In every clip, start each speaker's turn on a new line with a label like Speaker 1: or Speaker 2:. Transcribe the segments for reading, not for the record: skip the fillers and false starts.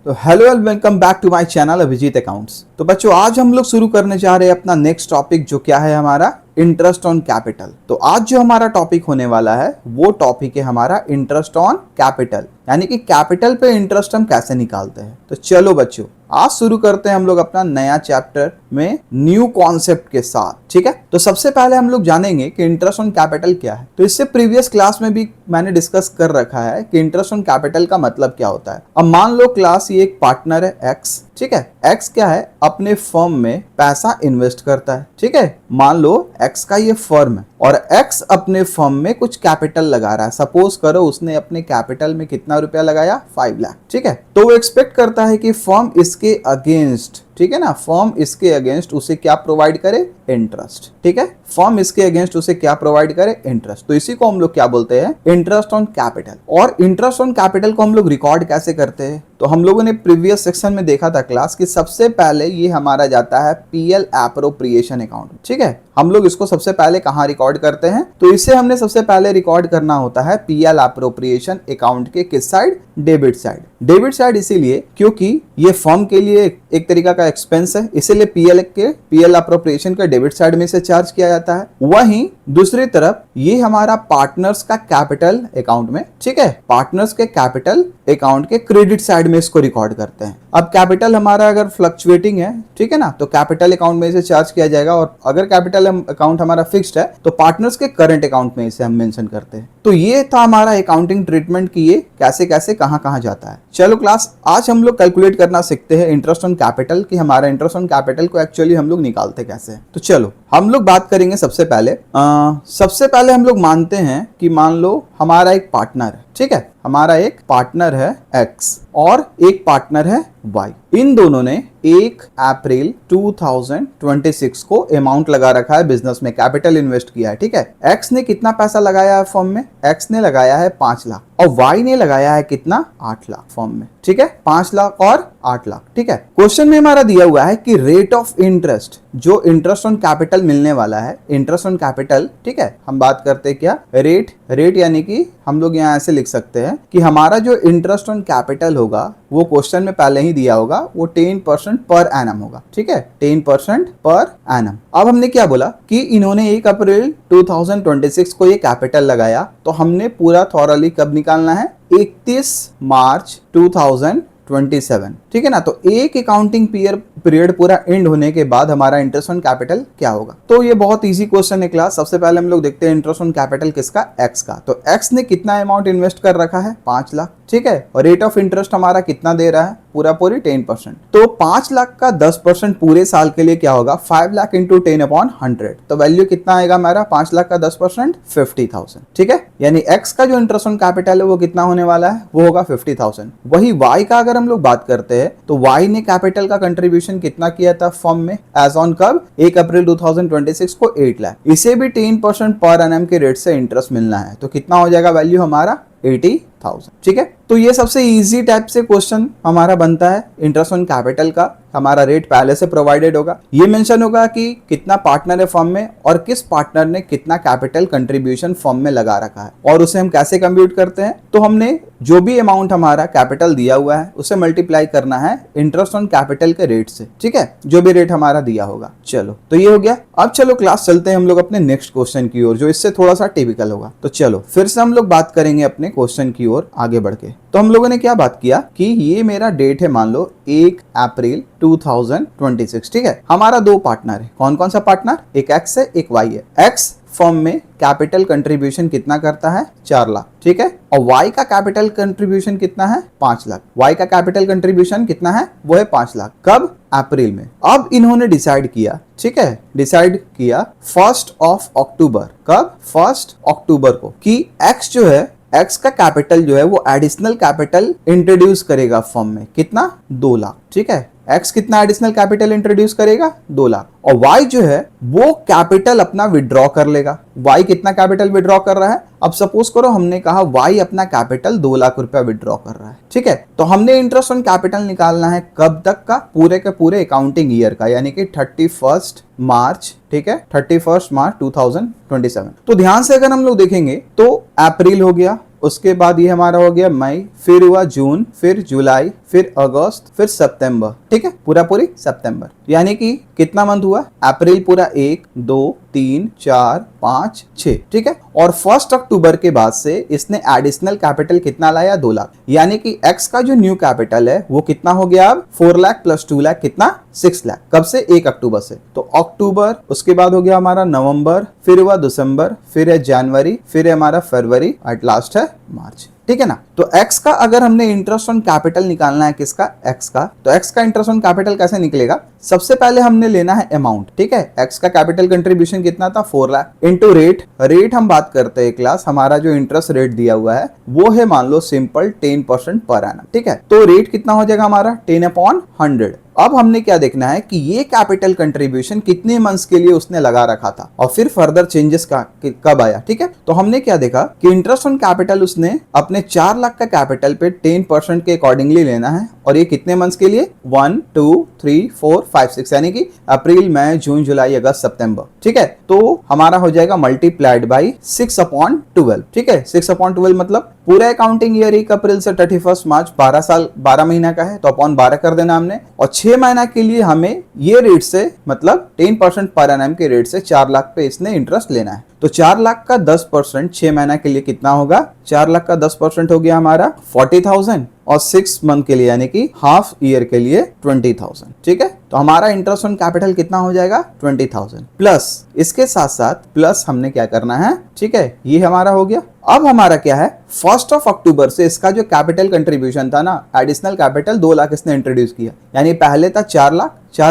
Speaker 1: तो hello and welcome back to my channel Abhijeet accounts. तो बच्चों आज हम लोग शुरू करने जा रहे हैं अपना नेक्स्ट टॉपिक जो क्या है हमारा इंटरेस्ट ऑन कैपिटल। तो आज जो हमारा टॉपिक होने वाला है वो टॉपिक है हमारा इंटरेस्ट ऑन कैपिटल, यानी कि कैपिटल पे इंटरेस्ट हम कैसे निकालते हैं। तो चलो बच्चों आज शुरू करते हैं हम लोग अपना नया चैप्टर में न्यू कॉन्सेप्ट के साथ, ठीक है। तो सबसे पहले हम लोग जानेंगे कि इंटरेस्ट ऑन कैपिटल क्या है। तो इससे प्रीवियस क्लास में भी मैंने डिस्कस कर रखा है कि इंटरेस्ट ऑन कैपिटल का मतलब क्या होता है। अब मान लो क्लास ये एक पार्टनर है एक्स, ठीक है। एक्स क्या है, अपने फर्म में पैसा इन्वेस्ट करता है, ठीक है। मान लो एक्स का ये फर्म है और एक्स अपने फर्म में कुछ कैपिटल लगा रहा है। सपोज करो उसने अपने कैपिटल में कितना रुपया लगाया, 5 लाख, ठीक है। तो वो एक्सपेक्ट करता है कि फर्म इसके अगेंस्ट, ठीक है ना, फर्म इसके अगेंस्ट उसे क्या प्रोवाइड करे, इंटरेस्ट, ठीक है। फर्म इसके अगेंस्ट उसे क्या प्रोवाइड करे, इंटरेस्ट। तो इसी को हम लोग क्या बोलते हैं, इंटरेस्ट ऑन कैपिटल। और इंटरेस्ट ऑन कैपिटल को हम लोग रिकॉर्ड कैसे करते हैं, तो हम लोगों ने प्रीवियस सेक्शन में देखा था क्लास कि सबसे पहले ये हमारा जाता है पीएल एप्रोप्रिएशन अकाउंट, ठीक है। हम लोग इसको सबसे पहले कहाँ रिकॉर्ड करते हैं, तो इसे हमने सबसे पहले रिकॉर्ड करना होता है पीएल एप्रोप्रिएशन अकाउंट के किस side, debit side. Debit side इसीलिए क्योंकि ये फर्म के लिए एक तरीका का एक्सपेंस है, इसीलिए पीएल एप्रोप्रिएशन का डेबिट साइड में से चार्ज किया जाता है। वहीं दूसरी तरफ ये हमारा पार्टनर्स का कैपिटल अकाउंट में, ठीक है, पार्टनर्स के कैपिटल अकाउंट के क्रेडिट साइड में इसको रिकॉर्ड करते हैं। अब कैपिटल हमारा अगर फ्लक्चुएटिंग है, ठीक है ना, तो कैपिटल अकाउंट में इसे चार्ज किया जाएगा। और अगर कैपिटल अकाउंट हमारा फिक्स्ड है तो पार्टनर्स के करंट अकाउंट में इसे हम मेंशन करते हैं। तो ये था हमारा अकाउंटिंग ट्रीटमेंट की ये कैसे कैसे कहां कहां जाता है। चलो क्लास आज हम लोग कैलकुलेट करना सीखते हैं इंटरेस्ट ऑन कैपिटल कि हमारा इंटरेस्ट ऑन कैपिटल को एक्चुअली हम लोग निकालते कैसे हैं। तो चलो हम लोग बात करेंगे सबसे पहले हम लोग मानते हैं कि मान लो हमारा एक पार्टनर है, ठीक है। हमारा एक पार्टनर है एक्स और एक पार्टनर है वाई। इन दोनों ने 1 अप्रैल 2026 को अमाउंट लगा रखा है बिजनेस में, कैपिटल इन्वेस्ट किया है, ठीक है। एक्स ने कितना पैसा लगाया है फर्म में, एक्स ने लगाया है 5 लाख और वाई ने लगाया है कितना, 8 लाख फर्म में, ठीक है। 5 लाख और 8 लाख, ठीक है। क्वेश्चन में हमारा दिया हुआ है कि रेट ऑफ इंटरेस्ट, जो इंटरेस्ट ऑन कैपिटल मिलने वाला है, इंटरेस्ट ऑन कैपिटल, ठीक है। हम बात करते हैं क्या, रेट यानी कि हम लोग यहाँ ऐसे लिख सकते हैं कि हमारा जो इंटरेस्ट ऑन कैपिटल होगा वो क्वेश्चन में पहले ही दिया होगा, वो 10% पर एनम होगा, ठीक है, 10% पर एनम। अब हमने क्या बोला कि इन्होंने 1 अप्रैल 2026 को ये कैपिटल लगाया, तो हमने पूरा थॉरली कब निकालना है, 31 मार्च 2027, ठीक है ना। तो एक अकाउंटिंग पीरियड पूरा एंड होने के बाद हमारा इंटरेस्ट ऑन कैपिटल क्या होगा। तो ये बहुत इजी क्वेश्चन है क्लास। सबसे पहले हम लोग देखते हैं इंटरेस्ट ऑन कैपिटल किसका, एक्स का। तो एक्स ने कितना अमाउंट इन्वेस्ट कर रखा है, 5 लाख, ठीक है। और रेट ऑफ इंटरेस्ट हमारा कितना दे रहा है, पूरी 10%। तो 5 लाख का 10% पूरे साल के लिए क्या होगा, 5 लाख इंटू 10/100। तो वैल्यू कितना आएगा हमारा, 5 लाख का 10% 50,000, ठीक है। यानी एक्स का जो इंटरेस्ट ऑन कैपिटल है वो कितना होने वाला है, वो होगा 50,000। वही वाई का अगर हम लोग बात करते हैं तो वाई ने कैपिटल का कंट्रीब्यूशन कितना किया था फर्म में, एज ऑन कब, 1 अप्रैल 2026 को 8 लाख। इसे भी 10% पर एनम के रेट से इंटरेस्ट मिलना है, तो कितना हो जाएगा वैल्यू हमारा, 80,000, ठीक है। तो ये सबसे इजी टाइप से क्वेश्चन हमारा बनता है इंटरेस्ट ऑन कैपिटल का। हमारा रेट पहले से प्रोवाइडेड होगा, ये मेंशन होगा कि कितना पार्टनर है फर्म में और किस पार्टनर ने कितना कैपिटल कंट्रीब्यूशन फर्म में लगा रखा है, और उसे हम कैसे कंप्यूट करते हैं। तो हमने जो भी अमाउंट हमारा कैपिटल दिया हुआ है उसे मल्टीप्लाई करना है इंटरेस्ट ऑन कैपिटल के रेट से, ठीक है, जो भी रेट हमारा दिया होगा। चलो तो ये हो गया। अब चलो क्लास चलते हैं हम लोग अपने नेक्स्ट क्वेश्चन की ओर, जो इससे थोड़ा सा टिपिकल होगा। तो चलो फिर से हम लोग बात करेंगे अपने क्वेश्चन की ओर आगे बढ़ के। तो हम लोगों ने क्या बात किया कि ये मेरा डेट है, मान लो 1 अप्रैल 2026, ठीक है। हमारा 2 पार्टनर है, कौन कौन सा पार्टनर, एक एक्स है एक वाई है। एक्स फर्म में कैपिटल कंट्रीब्यूशन कितना करता है, 4 लाख, ठीक है। और वाई का कैपिटल कंट्रीब्यूशन कितना है, 5 लाख। वाई का कैपिटल कंट्रीब्यूशन कितना है, वो है 5 लाख। कब, अप्रैल में। अब इन्होंने डिसाइड किया, ठीक है, डिसाइड किया 1 अक्टूबर, कब, 1 अक्टूबर को, कि एक्स जो है, एक्स का कैपिटल जो है वो एडिशनल कैपिटल इंट्रोड्यूस करेगा फर्म में, कितना, 2 लाख, ठीक है। एक्स कितना एडिशनल कैपिटल इंट्रोड्यूस करेगा, 2 लाख। और वाई जो है वो कैपिटल अपना विड्रॉ कर लेगा। वाई कितना कैपिटल विड्रॉ कर रहा है, अब सपोज करो हमने कहा वाई अपना कैपिटल 2 लाख रुपया विड्रॉ कर रहा है, ठीक है। तो हमने इंटरेस्ट ऑन कैपिटल निकालना है कब तक का, पूरे के पूरे अकाउंटिंग ईयर का, यानी कि 31 मार्च, ठीक है, 31 मार्च 2027। तो ध्यान से अगर हम लोग देखेंगे तो अप्रैल हो गया, उसके बाद ये हमारा हो गया मई, फिर हुआ जून, फिर जुलाई, फिर अगस्त, फिर सितंबर, ठीक है, पूरी सितंबर, यानी कि कितना मंथ हुआ, अप्रैल पूरा 1 2 3 4 5 6, ठीक है। और 1 अक्टूबर के बाद से इसने एडिशनल कैपिटल कितना लाया, 2 लाख, यानी कि एक्स का जो न्यू कैपिटल है वो कितना हो गया अब 4 लाख प्लस 2 लाख कितना 6 लाख। कब से, 1 अक्टूबर से। तो अक्टूबर, उसके बाद हो गया हमारा नवंबर, फिर हुआ दिसंबर, फिर है जनवरी, फिर है हमारा फरवरी, एट लास्ट है मार्च, ठीक है ना। तो एक्स का अगर हमने इंटरेस्ट ऑन कैपिटल निकालना है, किसका, एक्स का, तो एक्स का इंटरेस्ट ऑन कैपिटल कैसे निकलेगा, सबसे पहले हमने लेना है अमाउंट, ठीक है। एक्स का कैपिटल कंट्रीब्यूशन कितना था, 4 लाख, इनटू रेट। रेट हम बात करते हैं क्लास, हमारा जो इंटरेस्ट रेट दिया हुआ है वो है मान लो सिंपल 10% पर एनम, ठीक है। तो रेट कितना हो जाएगा हमारा 10/100। अब हमने क्या देखना है कि ये कैपिटल कंट्रीब्यूशन कितने मंथ्स के लिए उसने लगा रखा था और फिर फर्दर चेंजेस का कब आया, ठीक है। तो हमने क्या देखा कि इंटरेस्ट ऑन कैपिटल उसने अपने 4 लाख का कैपिटल पे 10% के अकॉर्डिंगली लेना है, और ये कितने मंथ्स के लिए, 1 2 3 4 5 6, यानी कि अप्रैल मई जून जुलाई अगस्त सितंबर, ठीक है। तो हमारा हो जाएगा मल्टीप्लाइड बाई 6/12, ठीक है। 6/12 मतलब पूरा अकाउंटिंग ईयर 1 अप्रैल से 31 मार्च 12 साल 12 महीना का है, तो अपॉन 12 कर देना हमने, और 6 महीना के लिए हमें ये रेट से मतलब 10% पर एनम के रेट से 4 लाख पे इसने इंटरेस्ट लेना है। तो 4 लाख का 10% 6 महीना के लिए कितना होगा, 4 लाख का 10% हो गया हमारा 40,000, और 6 मंथ के लिए यानी कि हाफ ईयर के लिए 20,000, ठीक है। तो हमारा इंटरेस्ट ऑन कैपिटल कितना हो जाएगा 20,000, प्लस इसके साथ साथ प्लस हमने क्या करना है, ठीक है, ये हमारा हो गया। अब हमारा क्या है, 1 अक्टूबर से इसका जो कैपिटल कंट्रीब्यूशन था ना, एडिशनल कैपिटल 2 लाख इसने इंट्रोड्यूस किया, यानी पहले था 4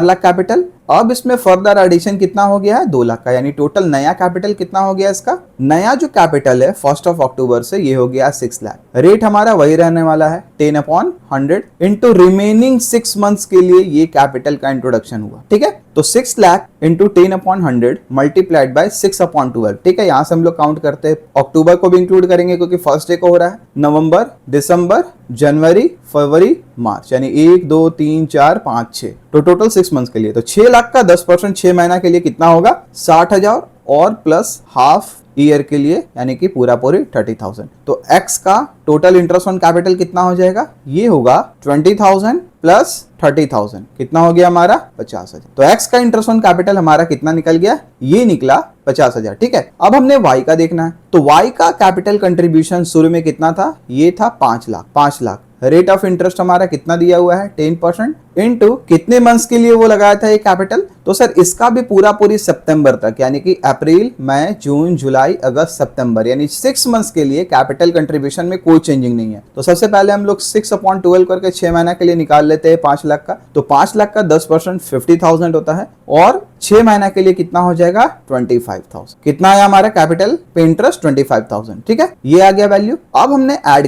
Speaker 1: लाख कैपिटल, अब इसमें फर्दर एडिशन कितना हो गया है 2 लाख का, यानी टोटल नया कैपिटल कितना हो गया इसका, नया जो कैपिटल है 1 अक्टूबर से ये हो गया 6 लाख। रेट हमारा वही रहने वाला है 10/100 इंटू रिमेनिंग 6 मंथ्स के लिए ये कैपिटल का इंट्रोडक्शन हुआ, ठीक है। तो 6 लाख इंटू 10/100 मल्टीप्लाइड बाय 6/12, ठीक है। यहाँ से हम लोग काउंट करते हैं, अक्टूबर को भी इंक्लूड करेंगे क्योंकि फर्स्ट डे को हो रहा है, नवंबर, दिसंबर, जनवरी, फरवरी, मार्च, यानी 1 2 3 4 5 6, तो टोटल 6 मंथ्स के लिए। तो 6 लाख का 10% 6 महीना के लिए कितना होगा 60,000, और प्लस हाफ ईयर के लिए यानी कि पूरी 30,000। तो एक्स का टोटल इंटरेस्ट ऑन कैपिटल कितना हो जाएगा, ये होगा 20,000 प्लस 30,000, कितना हो गया हमारा 50,000। तो एक्स का इंटरेस्ट ऑन कैपिटल हमारा कितना निकल गया, ये निकला 50,000, ठीक है। अब हमने वाई का देखना है, तो वाई का कैपिटल कंट्रीब्यूशन शुरू में कितना था, ये था 5 लाख। रेट ऑफ इंटरेस्ट हमारा कितना दिया हुआ है 10% इनटू कितने मंथ्स के लिए वो लगाया था ये कैपिटल, तो सर इसका भी पूरी सितंबर तक, यानी कि अप्रैल मई जून जुलाई अगस्त सितंबर, यानी 6 मंथ्स के लिए कैपिटल कंट्रीब्यूशन में कोई चेंजिंग नहीं है। तो सबसे पहले हम लोग 6/12 करके 6 महीना के लिए निकाल लेते हैं 5 लाख का, तो 5 लाख का 10% 50,000 होता है, और 6 महीना के लिए कितना हो जाएगा 25,000। कितना आया हमारा कैपिटल पे इंटरेस्ट 25,000, ठीक है, ये आ गया वैल्यू। अब हमने ऐड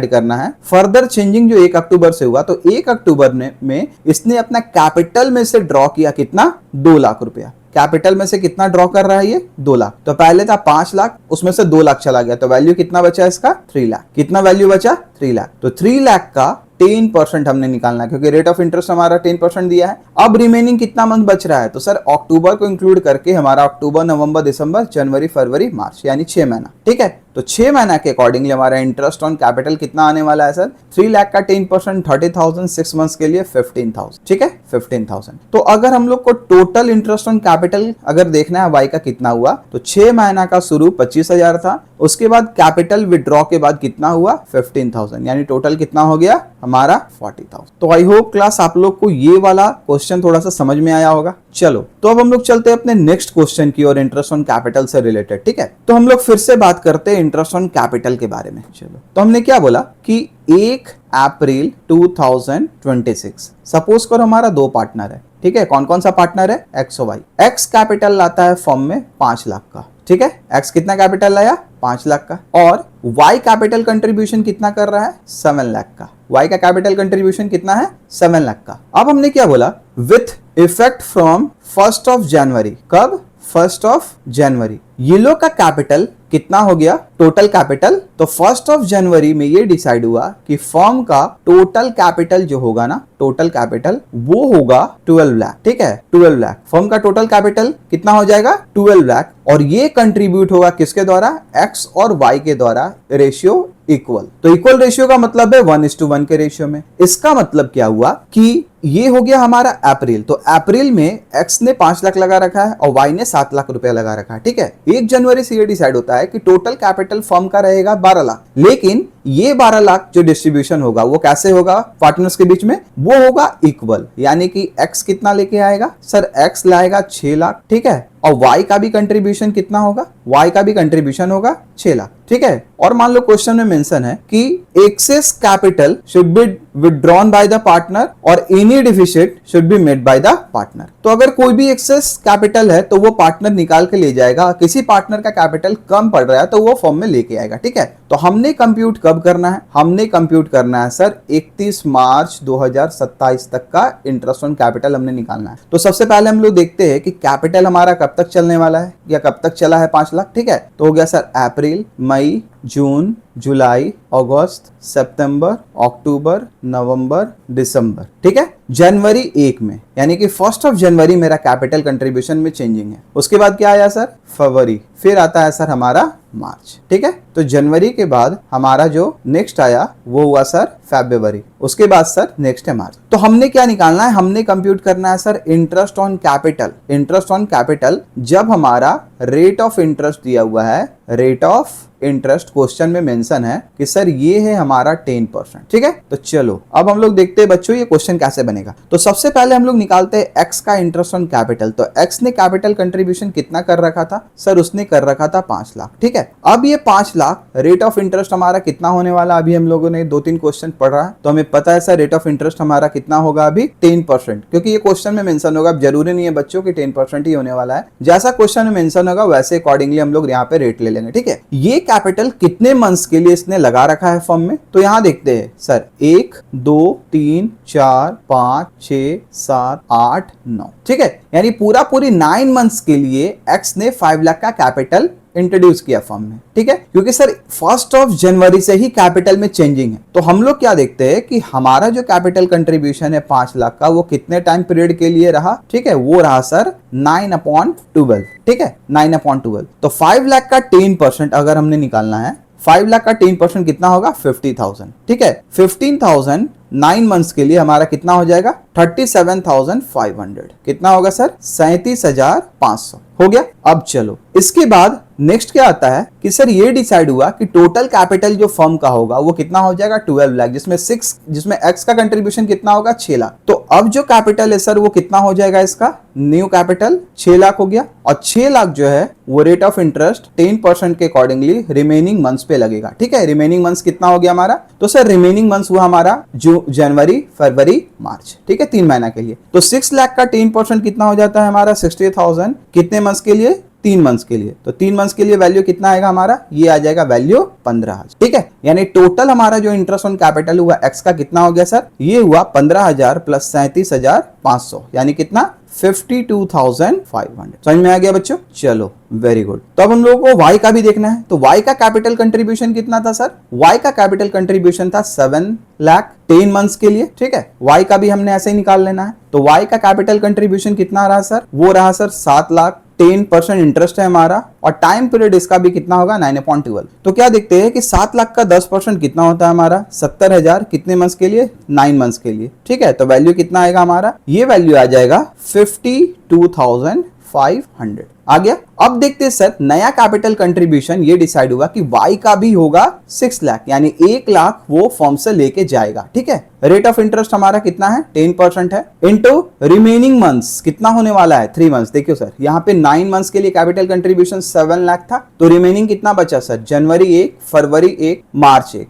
Speaker 1: करना है फर्दर चेंजिंग जो 1 अक्टूबर से हुआ, तो 1 अक्टूबर में इसने अपना कैपिटल में से ड्रॉ किया कितना 2 लाख रुपया। कैपिटल में से कितना ड्रॉ कर रहा है ये 2 लाख, तो पहले था 5 लाख, उसमें से 2 लाख चला गया, तो वैल्यू कितना बचा इसका 3 लाख। कितना वैल्यू बचा 3 लाख, तो 3 लाख का 10% हमने निकालना है क्योंकि रेट ऑफ इंटरेस्ट हमारा 10% दिया है। अब रिमेनिंग कितना मंथ बच रहा है, तो सर अक्टूबर को इंक्लूड करके हमारा अक्टूबर, नवंबर, दिसंबर, जनवरी, फरवरी, मार्च, यानी 6 महीना, ठीक है। तो 6 महीना के अकॉर्डिंगली हमारा इंटरेस्ट ऑन कैपिटल कितना आने वाला है सर 3 लाख का 10% 30,000, 6 मंथ्स के लिए 15,000, ठीक है 15,000। तो अगर हम लोग को टोटल इंटरेस्ट ऑन कैपिटल अगर देखना है वाई का कितना हुआ, तो 6 महीना का शुरू 25,000 था, उसके बाद कैपिटल विड्रॉ के बाद कितना हुआ 15,000, यानी टोटल कितना हो गया हमारा 40,000। तो आई होप क्लास आप लोग को ये वाला क्वेश्चन थोड़ा सा समझ में आया होगा। चलो तो अब हम लोग चलते हैं अपने नेक्स्ट क्वेश्चन की और इंटरेस्ट ऑन कैपिटल से रिलेटेड, ठीक है। तो हम लोग फिर से बात करते हैं इंटरेस्ट ऑन कैपिटल के बारे में। चलो तो हमने क्या बोला कि 1 अप्रैल 2026 सपोज करो हमारा 2 पार्टनर है, ठीक है। कौन कौन सा पार्टनर है, एक्स और वाई। एक्स कैपिटल लाता है फर्म में 5 लाख का, ठीक है। एक्स कितना कैपिटल लाया 5 लाख का, और वाई कैपिटल कंट्रीब्यूशन कितना कर रहा है 7 लाख का। वाई का कैपिटल कंट्रीब्यूशन कितना है 7 लाख का। अब हमने क्या बोला विथ इफेक्ट फ्रॉम 1 जनवरी, कब 1 जनवरी ये लोग का कैपिटल कितना हो गया टोटल कैपिटल, तो 1 जनवरी में ये डिसाइड हुआ कि फर्म का टोटल कैपिटल जो होगा ना, टोटल कैपिटल वो होगा 12 लाख, ठीक है 12 लाख। फर्म का टोटल कैपिटल कितना हो जाएगा 12 लाख, और ये कंट्रीब्यूट होगा किसके द्वारा, एक्स और वाई के द्वारा, रेशियो इक्वल। तो इक्वल रेशियो का मतलब है 1:1 के रेशियो में। इसका मतलब क्या हुआ कि ये हो गया हमारा अप्रैल। तो अप्रैल में एक्स ने 5 लाख लगा रखा है और वाई ने 7 लाख रुपया लगा रखा है, ठीक है। 1 जनवरी से ये डिसाइड होता है कि टोटल कैपिटल फर्म का रहेगा 12 लाख, लेकिन ये 12 लाख जो डिस्ट्रीब्यूशन होगा वो कैसे होगा पार्टनर्स के बीच में, वो होगा इक्वल। यानी कि एक्स कितना लेके आएगा सर, एक्स लाएगा 6 लाख, ठीक है, और वाई का भी कंट्रीब्यूशन कितना होगा, वाई का भी कंट्रीब्यूशन होगा 6 लाख, ठीक है। और मान लो क्वेश्चन में मेंशन है कि excess capital should be withdrawn by the partner और any deficit should be made by the partner. तो अगर कोई भी एक्सेस कैपिटल है तो वो पार्टनर निकाल के ले जाएगा, किसी पार्टनर का कैपिटल कम पड़ रहा है तो वो फॉर्म में लेके आएगा, ठीक है। तो हमने कंप्यूट कब करना है, हमने कंप्यूट करना है सर 31 मार्च 2027 तक का इंटरेस्ट ऑन कैपिटल हमने निकालना है। तो सबसे पहले हम लोग देखते हैं कि कैपिटल हमारा कब तक चलने वाला है या कब तक चला है 5 लाख, ठीक है। तो हो गया सर अप्रैल, मई, जून, जुलाई, अगस्त, सितंबर, अक्टूबर, नवंबर, दिसंबर, ठीक है। जनवरी 1 में यानी कि 1 जनवरी मेरा कैपिटल कंट्रीब्यूशन में चेंजिंग है। उसके बाद क्या आया सर, फरवरी, फिर आता है सर हमारा मार्च, ठीक है। तो जनवरी के बाद हमारा जो नेक्स्ट आया वो हुआ सर फरवरी, उसके बाद सर नेक्स्ट है मार्च। तो हमने क्या निकालना है, हमने कंप्यूट करना है sir interest on capital. Interest on capital जब हमारा रेट ऑफ इंटरेस्ट दिया हुआ है, रेट ऑफ इंटरेस्ट क्वेश्चन में मेंशन है कि सर ये है हमारा 10%, ठीक है। तो चलो अब हम लोग देखते हैं बच्चों ये क्वेश्चन कैसे बनेगा। तो सबसे पहले हम लोग निकालते हैं एक्स का इंटरेस्ट ऑन कैपिटल। तो एक्स ने कैपिटल कंट्रीब्यूशन कितना कर रखा था सर, उसने कर रखा था 5 लाख, ठीक है। अब ये 5 लाख रेट ऑफ इंटरेस्ट हमारा कितना होने वाला, अभी हम लोगों ने 2-3 क्वेश्चन पढ़ा है तो हमें पता है सर रेट ऑफ इंटरेस्ट हमारा कितना होगा अभी 10%, क्योंकि ये क्वेश्चन में मेंशन होगा। अब जरूरी नहीं है बच्चों की 10% ही होने वाला है, जैसा क्वेश्चन में मेंशन होगा वैसे अकॉर्डिंगली हम लोग यहाँ पे रेट ले लेंगे, ठीक है। ये कैपिटल कितने मंथ्स के लिए इसने लगा रखा है फर्म में, तो यहां देखते हैं सर 1, 2, 3, 4, 5, 6, 7, 8, 9, ठीक है। यानी पूरी 9 मंथ्स के लिए एक्स ने 5 लाख का कैपिटल इंट्रोड्यूस किया फर्म में, ठीक है। क्योंकि सर 1 जनवरी से ही कैपिटल में चेंजिंग है। तो हम लोग क्या देखते हैं कि हमारा जो कैपिटल कंट्रीब्यूशन है 5 लाख का वो कितने टाइम पीरियड के लिए रहा, ठीक है, वो रहा सर 9/12, ठीक है, 9/12। तो 5 लाख का 10% अगर हमने निकालना है, 5 लाख का 10% कितना होगा 50,000, ठीक है। 15,000 9 मंथ्स के लिए हमारा कितना हो जाएगा 37,500, कितना होगा सर 37,500 हो गया। अब चलो इसके बाद नेक्स्ट क्या आता है कि सर ये डिसाइड हुआ कि टोटल कैपिटल जो फर्म का होगा वो कितना हो जाएगा 12 लाख, जिसमें एक्स का कंट्रीब्यूशन कितना होगा 6 लाख। तो अब जो कैपिटल है सर वो कितना हो जाएगा, इसका न्यू कैपिटल 6 लाख हो गया, और 6 लाख जो है वो रेट ऑफ इंटरेस्ट 10% के अकॉर्डिंगली रिमेनिंग मंथ्स पे लगेगा, ठीक है। रिमेनिंग मंथ्स कितना हो गया हमारा, तो सर रिमेनिंग मंथ्स हुआ हमारा जनवरी, फरवरी, मार्च, ठीक है, 3 महीना के लिए। तो 6 लाख का 10% कितना हो जाता है हमारा 60,000, कितने मंथ्स के लिए 3 मंथ्स के लिए। तो 3 मंथ्स के लिए वैल्यू कितना आएगा हमारा, ये आ जाएगा वैल्यू 15,000, ठीक है। यानी टोटल हमारा जो इंटरेस्ट ऑन कैपिटल हुआ एक्स का कितना हो गया सर, ये हुआ 15,000 प्लस 37,500, यानी कितना 52,500। समझ में आ गया बच्चों, चलो वेरी गुड। तो अब हम लोगों को y का भी देखना है। तो y का कैपिटल कंट्रीब्यूशन कितना था सर, y का कैपिटल कंट्रीब्यूशन था 7 लाख 10 मंथ्स के लिए, ठीक है। y का भी हमने ऐसे ही निकाल लेना है। तो y का कैपिटल कंट्रीब्यूशन कितना रहा सर, वो रहा सर 7 लाख, 10% इंटरेस्ट है हमारा, और टाइम पीरियड इसका भी कितना होगा 9/12। तो क्या देखते हैं कि 7 लाख का 10% कितना होता है हमारा 70,000, कितने मंथ्स के लिए 9 मंथ्स के लिए, ठीक है। तो वैल्यू कितना आएगा हमारा, ये वैल्यू आ जाएगा 52,500 आ गया। अब देखते हैं सर नया कैपिटल कंट्रीब्यूशन ये डिसाइड हुआ कि y का भी होगा 6 लाख, यानी 1 लाख वो फॉर्म से लेके जाएगा, ठीक है। रेट ऑफ इंटरेस्ट हमारा कितना है 10% है, इनटू रिमेनिंग मंथ्स कितना होने वाला है 3 मंथ्स। देखियो सर यहाँ पे 9 मंथ्स के लिए कैपिटल कंट्रीब्यूशन 7 लाख था, तो रिमेनिंग कितना बचा सर, जनवरी 1, फरवरी 1, मार्च 1,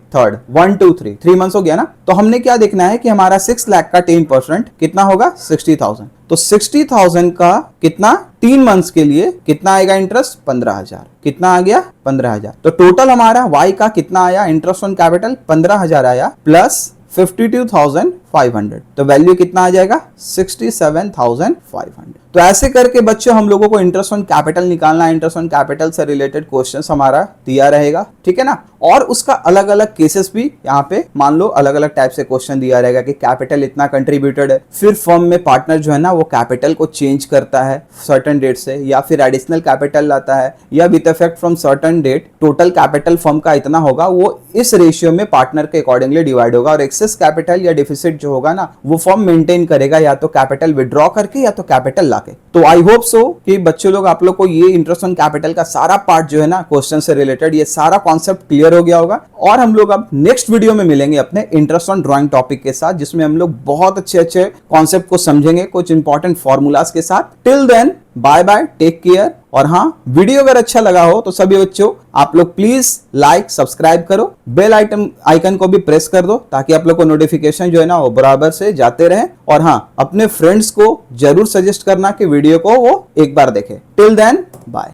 Speaker 1: 1, 2, 3 मंथ्स हो गया ना। तो हमने क्या देखना है कि हमारा 6 लाख का 10% कितना होगा 60,000। तो 60,000 का कितना 3 मंथ्स के लिए कितना आएगा इंटरेस्ट 15,000, कितना आ गया 15,000। तो टोटल हमारा y का कितना आया इंटरेस्ट ऑन कैपिटल 15,000 आया प्लस 52,500, तो वैल्यू कितना आ जाएगा 67,500। तो ऐसे करके बच्चों हम लोगों को इंटरेस्ट ऑन कैपिटल निकालना है। इंटरेस्ट ऑन कैपिटल से रिलेटेड क्वेश्चंस हमारा दिया रहेगा, ठीक है ना। और उसका अलग अलग केसेस भी यहाँ पे मान लो अलग अलग टाइप से क्वेश्चन दिया रहेगा कि कैपिटल इतना कंट्रीब्यूटेड है, फिर फर्म में पार्टनर जो है ना वो कैपिटल को चेंज करता है सर्टेन डेट से, या फिर एडिशनल कैपिटल लाता है, या with effect from certain date total capital firm का इतना होगा वो इस रेशियो में पार्टनर के अकॉर्डिंगली डिवाइड होगा और एक्सेस कैपिटल या डिफिसिट जो होगा ना वो फर्म मेंटेन करेगा या तो कैपिटल विड्रॉ करके या तो कैपिटल लाके। तो आई होप सो कि बच्चों लोग आप लोग को ये इंटरेस्ट ऑन कैपिटल का सारा पार्ट जो है ना क्वेश्चन से रिलेटेड ये सारा कॉन्सेप्ट क्लियर हो गया होगा। और हम लोग अब नेक्स्ट वीडियो में मिलेंगे अपने इंटरेस्ट ऑन ड्राइंग टॉपिक के साथ, जिसमें हम लोग बहुत अच्छे कॉन्सेप्ट को समझेंगे कुछ इंपॉर्टेंट फॉर्मूलाज के साथ। Till then bye bye, take care. और हाँ, वीडियो अगर अच्छा लगा हो तो सभी बच्चों आप लोग प्लीज लाइक सब्सक्राइब करो, बेल आइकन को भी प्रेस कर दो ताकि आप लोग को नोटिफिकेशन जो है ना वो बराबर से जाते रहे। और हाँ, अपने फ्रेंड्स को जरूर सजेस्ट करना कि वीडियो को वो एक बार देखें। Till then bye.